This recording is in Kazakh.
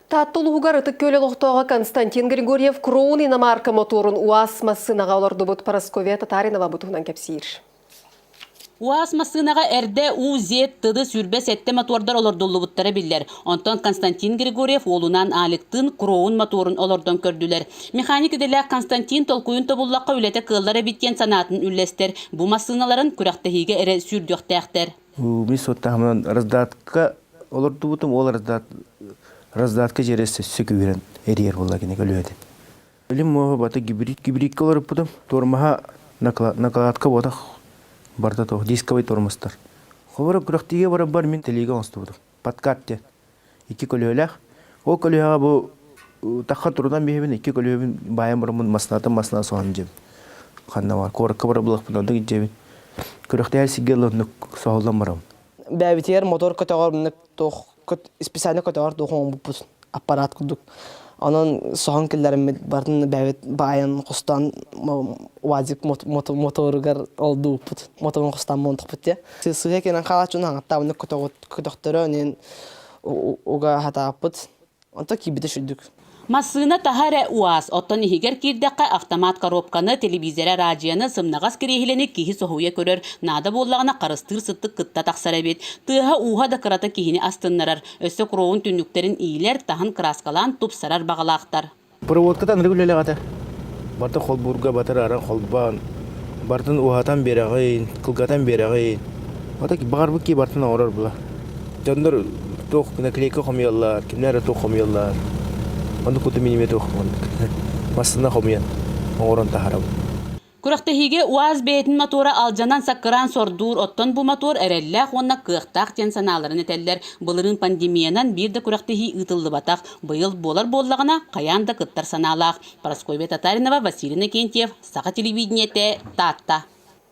Таттулугар ытык көлі лоқтоға Константин Григорьев Кроун иномарка моторын УАЗ массынаға оларды бұд Парасковия Татаринова бұтығынан кәпсейір. УАЗ массынаға әрді УЗ тыды сүрбе сәтті мотордар олардолы бұттары білдер. Онтан Константин Григорьев олунан алықтын Кроун моторын олардан көрділер. Механик еделі Константин толкуын табуллаққа үлеті қыллары біткен санатын үллестер. Бұ массыналарын күрақтахиге әрі сүрдіқтәқтер. Мен соттағымынан раздатқа оларды бұтым, ол раздатқа жересі сөкі берен әрер болла кене көлі өді. Білім мұға баты гибридке олар бұтым, тормаға накладқа бодақ барда тоқ, дисковай тормастар. Қобыры күрақтеге бара бар мен телеге оңысты бұтым. Подкатте. Екі көлі өләқ. Ол көлі аға бұл таққа тұрдан бейбін, екі көлі өбін байын бұрымын масынаты соған жем. Қанна бар. Қорыққа бара бұлақ бұнады жебін. Күрақте әл сигелі соғылдан барам. Бәбітер мотор көтеғар специально көтеғар тоқуң бұппыз аппарат күдік. Onun soğan killerimi barın bәвет bayan қостан вазик моторгар oldu put. Motorun қостан монтық путте. Сыға кенен қалачын аңатта оны көтөктөрө нен ога хата пут. Онта кибите шүддүк. Массына тахаре УАЗ оттон ихигер кирдаққа автомат коробканы, телевизора, радионы, сымнағас керехілені кихи соғуя көрер. Нада боллағына қарыстыр сыттық кытта тақсара бет. Тыға уға да қырата кихini астыннарар. Өсі Кроун түнніктерін ийлер тахын краскалан тупсарар бағалақтар. Проводкадан регулелі ғата. Барты қолбурға батыр ара қолбан. Бартын уғатан берағайын, қылғатан берағайын. Ата бағарбы ки бартын ауырар бұла. Жандар тоқ наклейка қомиялар, кімлері тоқ қомиялар. Onu kutu minime toh, masına komiyan, oran taharab. Күрақтахиге УАЗ бейтін мотора алжанан саққыран сордур оттон бұл мотор әрелләқ онна қықтақ тен саналарын етелдер. Бұлырын пандемиянан бірді күрақтахи ұтылды батақ. Бұйыл болар боллағына қаянда қыттар саналақ. Парасковия Татаринова, Василий Накентьев, Сақа телевидениете, Татта.